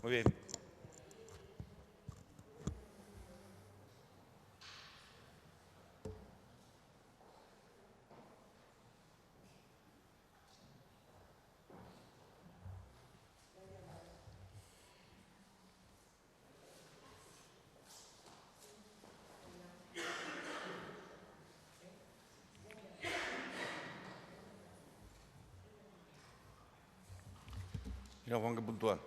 Muy bien. Mira, Juan, qué puntual.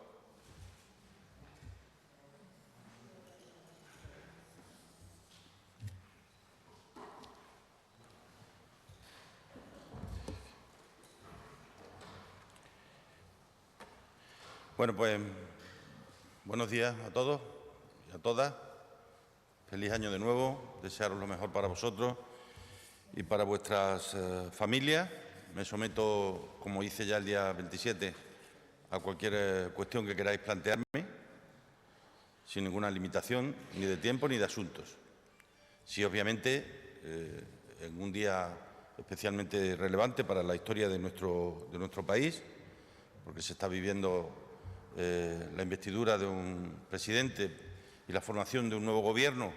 Bueno, pues buenos días a todos y a todas. Feliz año de nuevo. Desearos lo mejor para vosotros y para vuestras familias. Me someto, como hice ya el día 27, a cualquier cuestión que queráis plantearme, sin ninguna limitación, ni de tiempo ni de asuntos. Sí, obviamente, en un día especialmente relevante para la historia de nuestro país, porque se está viviendo la investidura de un presidente y la formación de un nuevo gobierno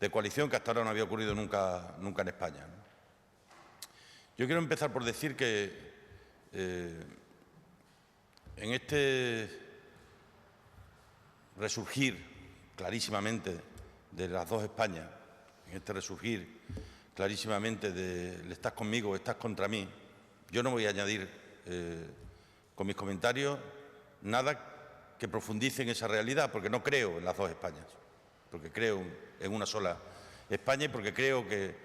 de coalición que hasta ahora no había ocurrido nunca en España, ¿no? Yo quiero empezar por decir que en este resurgir clarísimamente de las dos Españas, en este resurgir clarísimamente de estás conmigo o estás contra mí, yo no voy a añadir con mis comentarios nada que profundice en esa realidad, porque no creo en las dos Españas, porque creo en una sola España y porque creo que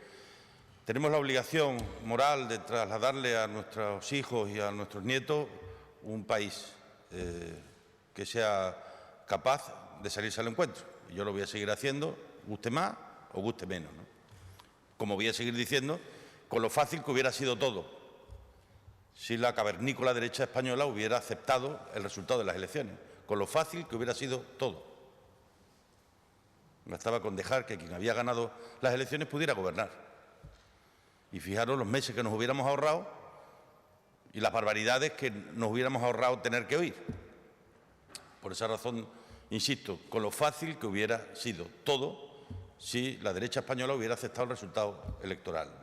tenemos la obligación moral de trasladarle a nuestros hijos y a nuestros nietos un país que sea capaz de salirse al encuentro. Y yo lo voy a seguir haciendo, guste más o guste menos, ¿no? Como voy a seguir diciendo, con lo fácil que hubiera sido todo si la cavernícola derecha española hubiera aceptado el resultado de las elecciones, con lo fácil que hubiera sido todo. Bastaba con dejar que quien había ganado las elecciones pudiera gobernar. Y fijaros los meses que nos hubiéramos ahorrado y las barbaridades que nos hubiéramos ahorrado tener que oír. Por esa razón, insisto, con lo fácil que hubiera sido todo si la derecha española hubiera aceptado el resultado electoral.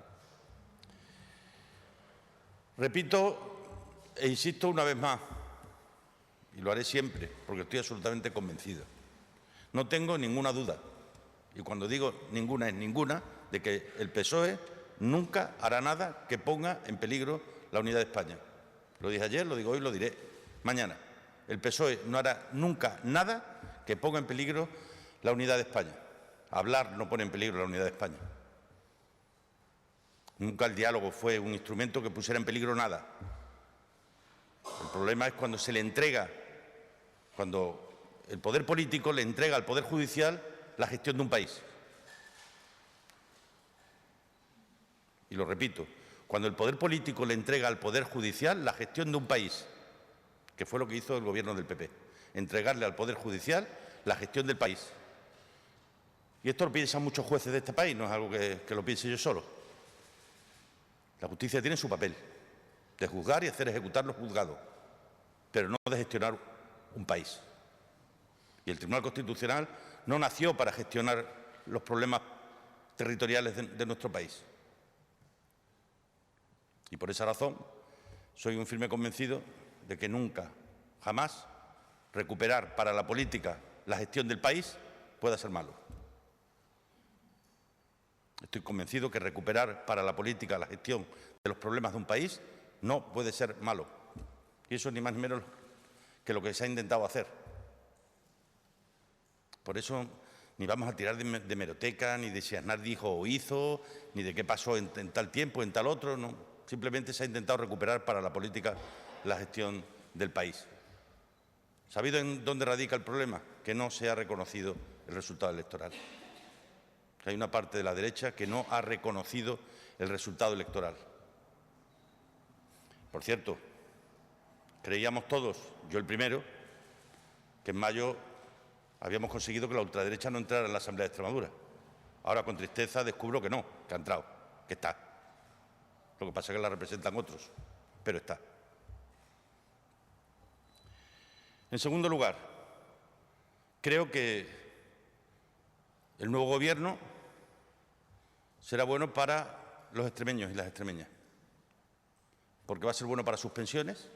Repito e insisto una vez más, y lo haré siempre, porque estoy absolutamente convencido. No tengo ninguna duda, y cuando digo ninguna es ninguna, de que el PSOE nunca hará nada que ponga en peligro la unidad de España. Lo dije ayer, lo digo hoy, lo diré mañana. El PSOE no hará nunca nada que ponga en peligro la unidad de España. Hablar no pone en peligro la unidad de España. Nunca el diálogo fue un instrumento que pusiera en peligro nada. El problema es cuando se le entrega, cuando el poder político le entrega al poder judicial la gestión de un país. Y lo repito, cuando el poder político le entrega al poder judicial la gestión de un país, que fue lo que hizo el gobierno del PP, entregarle al poder judicial la gestión del país. Y esto lo piensan muchos jueces de este país, no es algo que lo piense yo solo. La justicia tiene su papel, de juzgar y hacer ejecutar los juzgados, pero no de gestionar un país. Y el Tribunal Constitucional no nació para gestionar los problemas territoriales de nuestro país. Y por esa razón soy un firme convencido de que nunca, jamás, recuperar para la política la gestión del país pueda ser malo. Estoy convencido que recuperar para la política la gestión de los problemas de un país no puede ser malo. Y eso es ni más ni menos que lo que se ha intentado hacer. Por eso ni vamos a tirar de hemeroteca, ni de si Aznar dijo o hizo, ni de qué pasó en tal tiempo, en tal otro, no. Simplemente se ha intentado recuperar para la política la gestión del país. ¿Sabido en dónde radica el problema? Que no se ha reconocido el resultado electoral. Que hay una parte de la derecha que no ha reconocido el resultado electoral. Por cierto, creíamos todos, yo el primero, que en mayo habíamos conseguido que la ultraderecha no entrara en la Asamblea de Extremadura. Ahora, con tristeza, descubro que no, que ha entrado, que está. Lo que pasa es que la representan otros, pero está. En segundo lugar, creo que el nuevo Gobierno será bueno para los extremeños y las extremeñas, porque va a ser bueno para sus pensiones.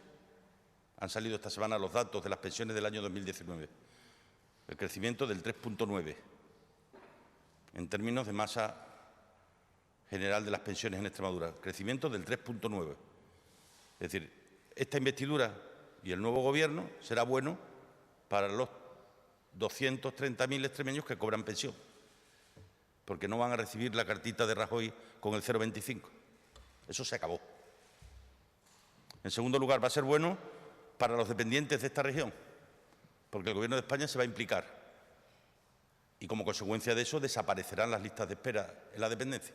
Han salido esta semana los datos de las pensiones del año 2019. El crecimiento del 3,9 en términos de masa general de las pensiones en Extremadura. Crecimiento del 3,9. Es decir, esta investidura y el nuevo Gobierno será bueno para los 230.000 extremeños que cobran pensión, porque no van a recibir la cartita de Rajoy con el 0,25. Eso se acabó. En segundo lugar, va a ser bueno para los dependientes de esta región, porque el Gobierno de España se va a implicar y, como consecuencia de eso, desaparecerán las listas de espera en la dependencia.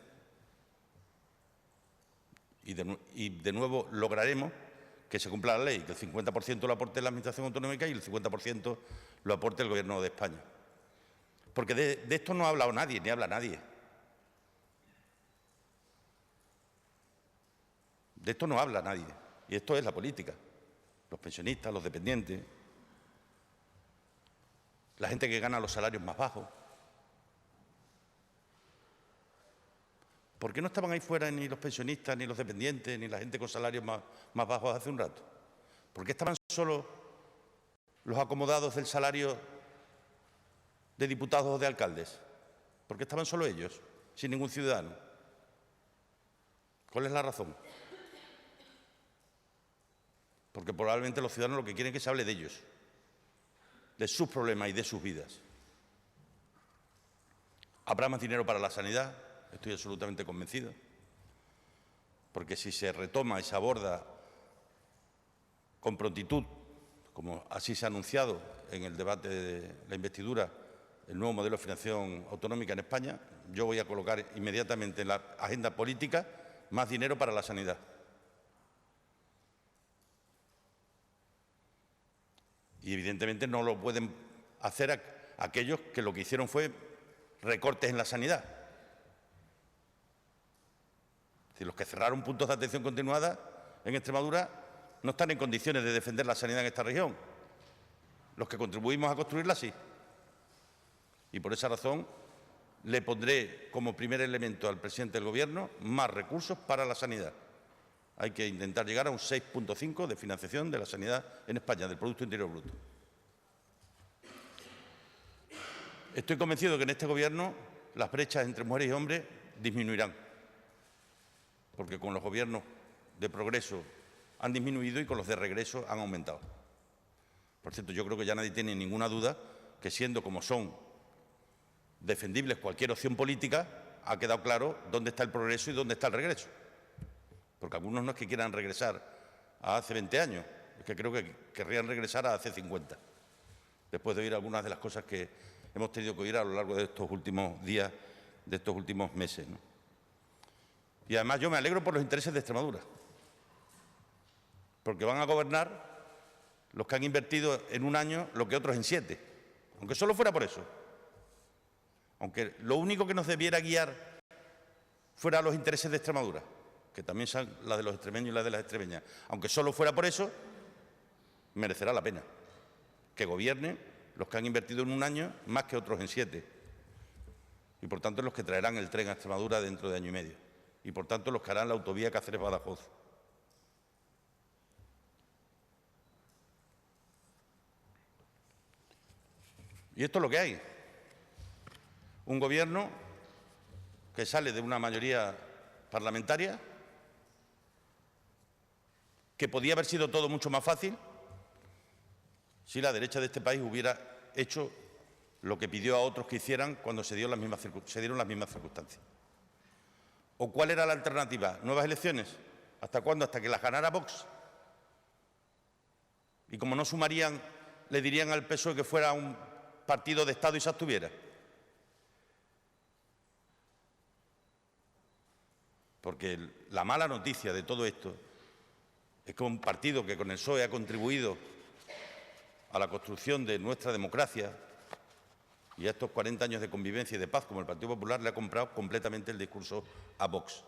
Y de nuevo lograremos que se cumpla la ley, que el 50% lo aporte la Administración autonómica y el 50% lo aporte el Gobierno de España. Porque de esto no ha hablado nadie, ni habla nadie. De esto no habla nadie. Y esto es la política. Los pensionistas, los dependientes, la gente que gana los salarios más bajos. ¿Por qué no estaban ahí fuera ni los pensionistas, ni los dependientes, ni la gente con salarios más bajos hace un rato? ¿Por qué estaban solo los acomodados del salario de diputados o de alcaldes? ¿Por qué estaban solo ellos, sin ningún ciudadano? ¿Cuál es la razón? Porque probablemente los ciudadanos lo que quieren es que se hable de ellos, de sus problemas y de sus vidas. Habrá más dinero para la sanidad, estoy absolutamente convencido, porque si se retoma y se aborda con prontitud, como así se ha anunciado en el debate de la investidura, el nuevo modelo de financiación autonómica en España, yo voy a colocar inmediatamente en la agenda política más dinero para la sanidad. Y evidentemente no lo pueden hacer aquellos que lo que hicieron fue recortes en la sanidad. Es decir, los que cerraron puntos de atención continuada en Extremadura no están en condiciones de defender la sanidad en esta región. Los que contribuimos a construirla, sí. Y por esa razón le pondré como primer elemento al presidente del Gobierno más recursos para la sanidad. Hay que intentar llegar a un 6,5 de financiación de la sanidad en España, del Producto Interior Bruto. Estoy convencido de que en este Gobierno las brechas entre mujeres y hombres disminuirán, porque con los gobiernos de progreso han disminuido y con los de regreso han aumentado. Por cierto, yo creo que ya nadie tiene ninguna duda que, siendo como son defendibles cualquier opción política, ha quedado claro dónde está el progreso y dónde está el regreso. Porque algunos no es que quieran regresar a hace 20 años, es que creo que querrían regresar a hace 50, después de oír algunas de las cosas que hemos tenido que oír a lo largo de estos últimos días, de estos últimos meses, ¿no? Y además yo me alegro por los intereses de Extremadura, porque van a gobernar los que han invertido en un año lo que otros en 7, aunque solo fuera por eso. Aunque lo único que nos debiera guiar fuera los intereses de Extremadura, que también son las de los extremeños y las de las extremeñas, aunque solo fuera por eso, merecerá la pena que gobiernen los que han invertido en un año más que otros en 7. Y por tanto los que traerán el tren a Extremadura dentro de año y medio. Y por tanto los que harán la autovía Cáceres-Badajoz. Y esto es lo que hay. Un gobierno que sale de una mayoría parlamentaria, que podía haber sido todo mucho más fácil si la derecha de este país hubiera hecho lo que pidió a otros que hicieran cuando se dieron las mismas circunstancias. ¿O cuál era la alternativa? ¿Nuevas elecciones? ¿Hasta cuándo? ¿Hasta que las ganara Vox? Y como no sumarían, le dirían al PSOE que fuera un partido de Estado y se abstuviera. Porque la mala noticia de todo esto es que un partido que con el PSOE ha contribuido a la construcción de nuestra democracia y a estos 40 años de convivencia y de paz, como el Partido Popular, le ha comprado completamente el discurso a Vox.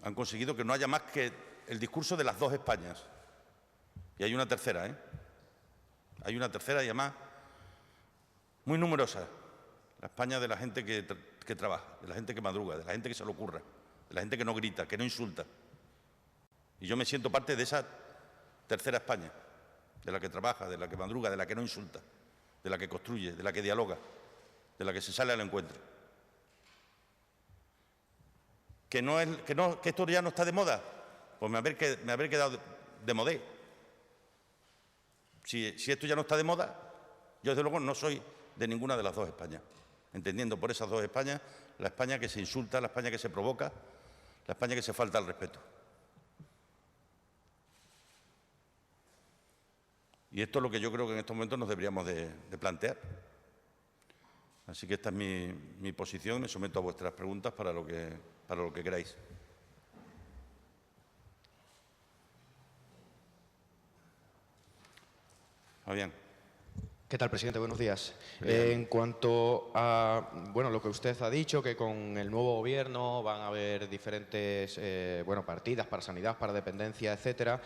Han conseguido que no haya más que el discurso de las dos Españas. Y hay una tercera, Hay una tercera y además muy numerosa, la España de la gente que trabaja, de la gente que madruga, de la gente que se le ocurra, de la gente que no grita, que no insulta. Y yo me siento parte de esa tercera España, de la que trabaja, de la que madruga, de la que no insulta, de la que construye, de la que dialoga, de la que se sale al encuentro. ¿Que esto ya no está de moda? Pues me habré quedado de modé. Si esto ya no está de moda, yo desde luego no soy de ninguna de las dos Españas, entendiendo por esas dos Españas la España que se insulta, la España que se provoca, la España que se falta al respeto. Y esto es lo que yo creo que en estos momentos nos deberíamos de plantear. Así que esta es mi posición, me someto a vuestras preguntas para lo que queráis. Fabián. ¿Qué tal, presidente? Buenos días. En cuanto a lo que usted ha dicho, que con el nuevo gobierno van a haber diferentes partidas para sanidad, para dependencia, etcétera.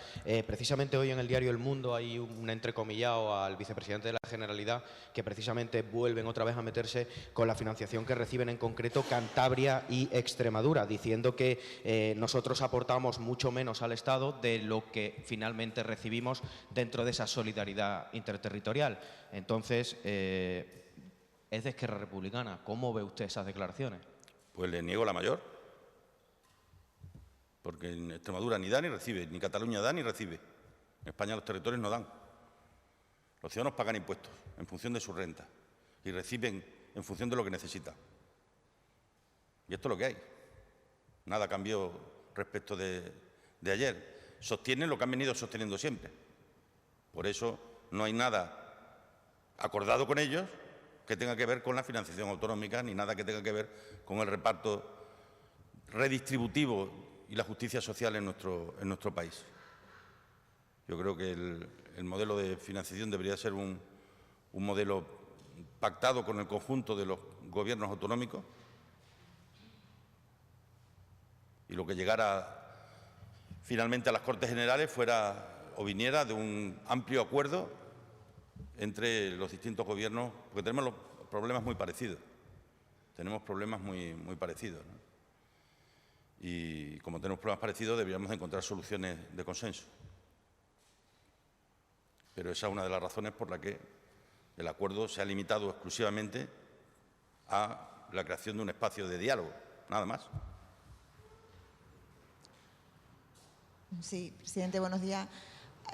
Precisamente hoy en el diario El Mundo hay un entrecomillado al vicepresidente de la Generalidad que precisamente vuelven otra vez a meterse con la financiación que reciben en concreto Cantabria y Extremadura, diciendo que nosotros aportamos mucho menos al Estado de lo que finalmente recibimos dentro de esa solidaridad interterritorial. Entonces, es de Esquerra Republicana. ¿Cómo ve usted esas declaraciones? Pues le niego la mayor, porque en Extremadura ni da ni recibe, ni Cataluña da ni recibe. En España los territorios no dan. Los ciudadanos pagan impuestos en función de su renta y reciben en función de lo que necesitan. Y esto es lo que hay. Nada cambió respecto de ayer. Sostienen lo que han venido sosteniendo siempre. Por eso no hay nada acordado con ellos que tenga que ver con la financiación autonómica, ni nada que tenga que ver con el reparto redistributivo y la justicia social en nuestro país. Yo creo que el modelo de financiación debería ser un modelo pactado con el conjunto de los gobiernos autonómicos y lo que llegara finalmente a las Cortes Generales fuera o viniera de un amplio acuerdo entre los distintos gobiernos, porque tenemos los problemas muy parecidos. Tenemos problemas muy parecidos, ¿no? Y como tenemos problemas parecidos, deberíamos de encontrar soluciones de consenso. Pero esa es una de las razones por la que el acuerdo se ha limitado exclusivamente a la creación de un espacio de diálogo, nada más. Sí, presidente, buenos días.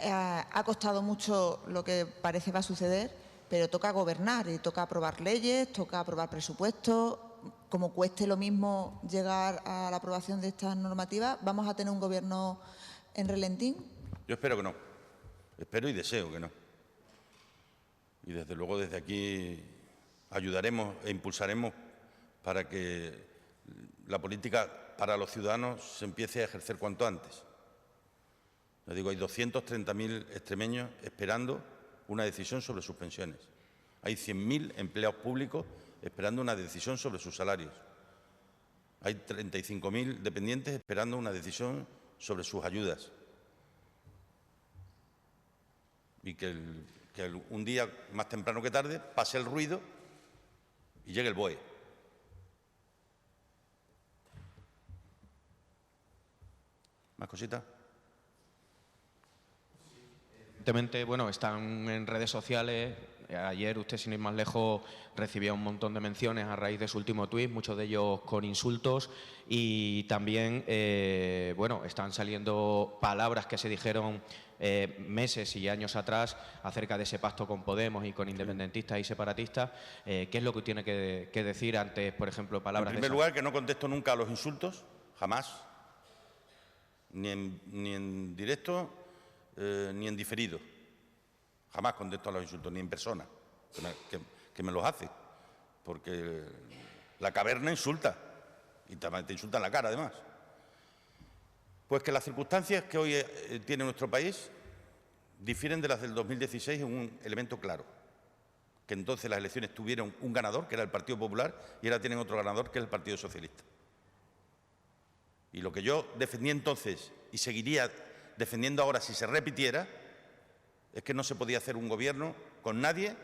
Ha costado mucho lo que parece va a suceder, pero toca gobernar y toca aprobar leyes, toca aprobar presupuestos. Como cueste lo mismo llegar a la aprobación de estas normativas, ¿vamos a tener un gobierno en relentín? Yo espero que no. Espero y deseo que no. Y desde luego desde aquí ayudaremos e impulsaremos para que la política para los ciudadanos se empiece a ejercer cuanto antes. Les digo, hay 230.000 extremeños esperando una decisión sobre sus pensiones. Hay 100.000 empleados públicos esperando una decisión sobre sus salarios. Hay 35.000 dependientes esperando una decisión sobre sus ayudas. Y que un día, más temprano que tarde, pase el ruido y llegue el BOE. ¿Más cositas? Evidentemente, están en redes sociales. Ayer usted, sin ir más lejos, recibía un montón de menciones a raíz de su último tuit, muchos de ellos con insultos. Y también, están saliendo palabras que se dijeron meses y años atrás acerca de ese pacto con Podemos y con independentistas y separatistas. ¿Qué es lo que tiene que decir ante, por ejemplo, palabras de esas? En primer lugar, que no contesto nunca a los insultos, jamás, ni en directo ni en diferido. Jamás contesto a los insultos, ni en persona, que me los hace. Porque la caverna insulta, y te insulta en la cara, además. Pues que las circunstancias que hoy tiene nuestro país difieren de las del 2016 en un elemento claro. Que entonces las elecciones tuvieron un ganador, que era el Partido Popular, y ahora tienen otro ganador, que es el Partido Socialista. Y lo que yo defendí entonces y seguiría defendiendo ahora si se repitiera, es que no se podía hacer un gobierno con nadie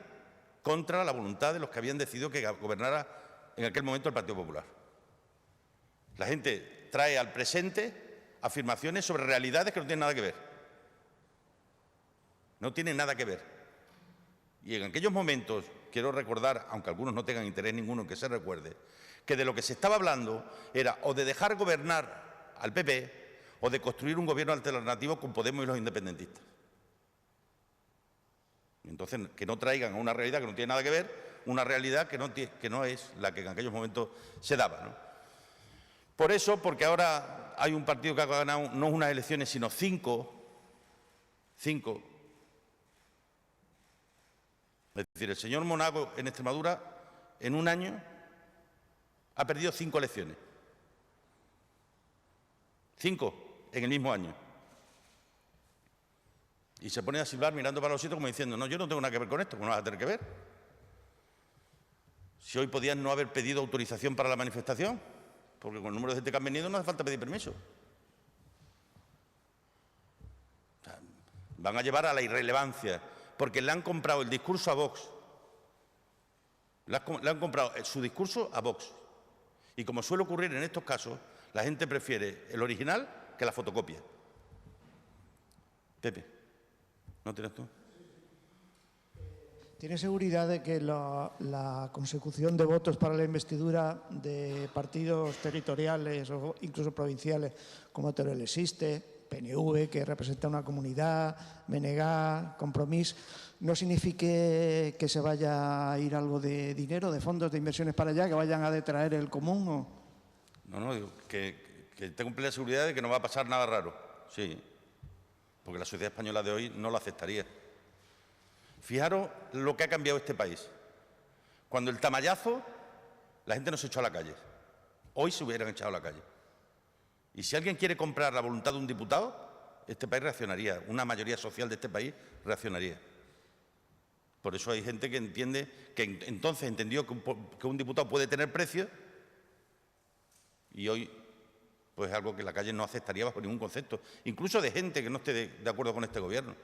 contra la voluntad de los que habían decidido que gobernara en aquel momento el Partido Popular. La gente trae al presente afirmaciones sobre realidades que no tienen nada que ver. No tienen nada que ver. Y en aquellos momentos, quiero recordar, aunque algunos no tengan interés ninguno en que se recuerde, que de lo que se estaba hablando era o de dejar gobernar al PP o de construir un gobierno alternativo con Podemos y los independentistas. Entonces, que no traigan a una realidad que no tiene nada que ver, una realidad que no es la que en aquellos momentos se daba, ¿no? Por eso, porque ahora hay un partido que ha ganado no unas elecciones, sino cinco. Es decir, el señor Monago en Extremadura, en un año, ha perdido 5 elecciones. 5 en el mismo año. Y se pone a silbar mirando para los sitios como diciendo, no, yo no tengo nada que ver con esto, ¿cómo no vas a tener que ver? Si hoy podían no haber pedido autorización para la manifestación, porque con el número de gente que han venido no hace falta pedir permiso. O sea, van a llevar a la irrelevancia, porque le han comprado el discurso a Vox. Le han comprado su discurso a Vox. Y como suele ocurrir en estos casos, la gente prefiere el original que la fotocopia. Pepe, ¿no tienes tú? ¿Tiene seguridad de que la consecución de votos para la investidura de partidos territoriales o incluso provinciales como Teruel existe, PNV, que representa una comunidad, BNG, Compromís, no signifique que se vaya a ir algo de dinero, de fondos, de inversiones para allá, que vayan a detraer el común? ¿O? No, digo, que tengo plena seguridad de que no va a pasar nada raro, sí, porque la sociedad española de hoy no lo aceptaría. Fijaros lo que ha cambiado este país. Cuando el tamallazo, la gente no se echó a la calle. Hoy se hubieran echado a la calle. Y si alguien quiere comprar la voluntad de un diputado, este país reaccionaría, una mayoría social de este país reaccionaría. Por eso hay gente que entiende, que entonces entendió que un diputado puede tener precio y hoy pues es algo que la calle no aceptaría bajo ningún concepto, incluso de gente que no esté de acuerdo con este gobierno.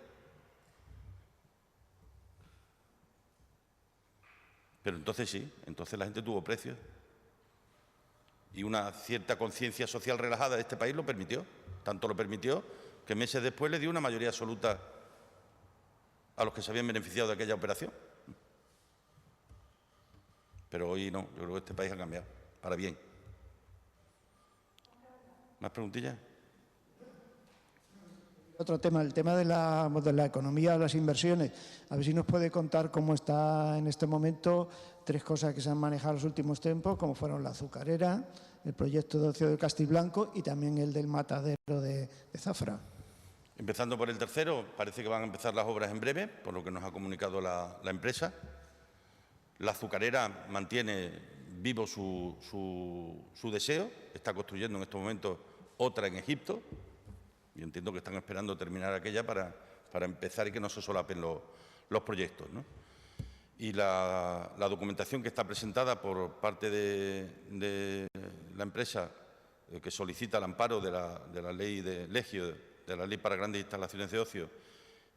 Pero entonces sí, entonces la gente tuvo precios. Y una cierta conciencia social relajada de este país lo permitió. Tanto lo permitió que meses después le dio una mayoría absoluta a los que se habían beneficiado de aquella operación. Pero hoy no, yo creo que este país ha cambiado, para bien. ¿Más preguntillas? Otro tema, el tema de la economía, de las inversiones. A ver si nos puede contar cómo está en este momento 3 cosas que se han manejado en los últimos tiempos, como fueron la azucarera, el proyecto de ocio de Castiblanco y también el del matadero de Zafra. Empezando por el tercero, parece que van a empezar las obras en breve, por lo que nos ha comunicado la empresa. La azucarera mantiene vivo su deseo, está construyendo en estos momentos otra en Egipto. Y entiendo que están esperando terminar aquella para empezar y que no se solapen los proyectos, ¿no? Y la documentación que está presentada por parte de la empresa que solicita el amparo de la ley de Legio, de la ley para grandes instalaciones de ocio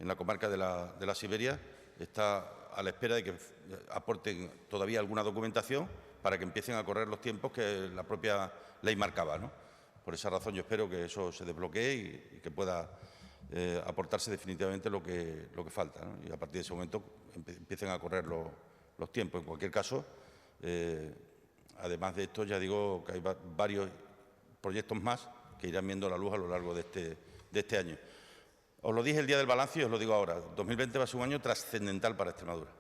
en la comarca de la Siberia, está a la espera de que aporten todavía alguna documentación para que empiecen a correr los tiempos que la propia ley marcaba, ¿no? Por esa razón yo espero que eso se desbloquee y que pueda aportarse definitivamente lo que falta, ¿no? Y a partir de ese momento empiecen a correr los tiempos. En cualquier caso, además de esto, ya digo que hay varios proyectos más que irán viendo la luz a lo largo de este año. Os lo dije el día del balance y os lo digo ahora. 2020 va a ser un año trascendental para Extremadura.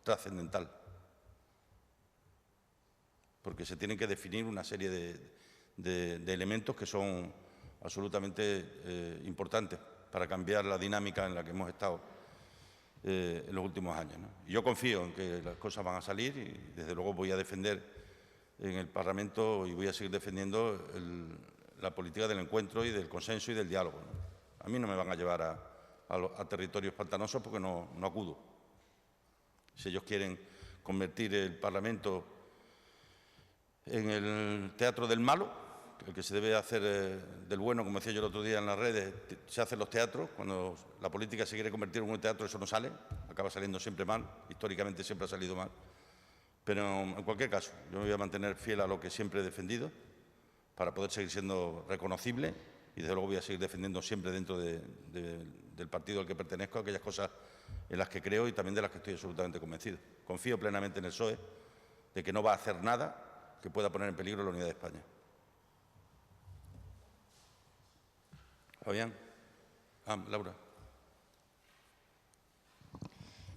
Trascendental. Porque se tienen que definir una serie de elementos que son absolutamente importantes para cambiar la dinámica en la que hemos estado en los últimos años, ¿no? Y yo confío en que las cosas van a salir y desde luego voy a defender en el Parlamento y voy a seguir defendiendo la política del encuentro y del consenso y del diálogo, ¿no? A mí no me van a llevar a territorios pantanosos porque no acudo. Si ellos quieren convertir el Parlamento en el teatro del malo, el que se debe hacer del bueno, como decía yo el otro día en las redes, se hacen los teatros. Cuando la política se quiere convertir en un teatro, eso no sale. acaba saliendo siempre mal, históricamente siempre ha salido mal. Pero en cualquier caso, yo me voy a mantener fiel a lo que siempre he defendido para poder seguir siendo reconocible y desde luego voy a seguir defendiendo siempre dentro del partido al que pertenezco aquellas cosas en las que creo y también de las que estoy absolutamente convencido. Confío plenamente en el PSOE de que no va a hacer nada que pueda poner en peligro la unidad de España. Fabián. Laura.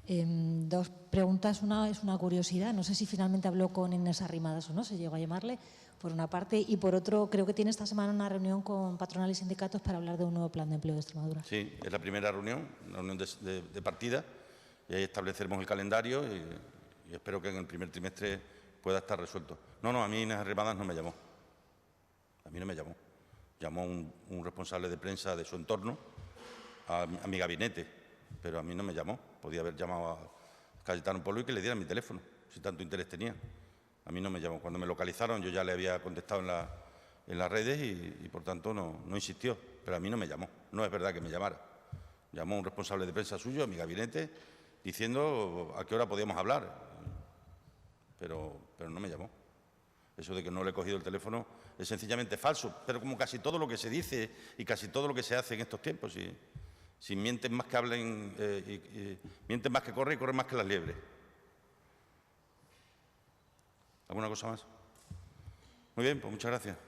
Dos preguntas. Una es una curiosidad. No sé si finalmente habló con Inés Arrimadas o no, se llegó a llamarle, por una parte. Y por otro, creo que tiene esta semana una reunión con patronal y sindicatos para hablar de un nuevo plan de empleo de Extremadura. Sí, es la primera reunión, una reunión de partida, y ahí estableceremos el calendario y espero que en el primer trimestre pueda estar resuelto. No, a mí Inés Arrimadas no me llamó. A mí no me llamó. Llamó un responsable de prensa de su entorno a mi gabinete, pero a mí no me llamó. Podía haber llamado a Cayetano Polo y que le diera mi teléfono, si tanto interés tenía. A mí no me llamó. Cuando me localizaron yo ya le había contestado en las redes y por tanto no insistió, pero a mí no me llamó. No es verdad que me llamara. Llamó un responsable de prensa suyo a mi gabinete diciendo a qué hora podíamos hablar, pero no me llamó. Eso de que no le he cogido el teléfono es sencillamente falso, pero como casi todo lo que se dice y casi todo lo que se hace en estos tiempos, si mienten más que hablen, mienten más que corren y corren más que las liebres. ¿Alguna cosa más? Muy bien, pues muchas gracias.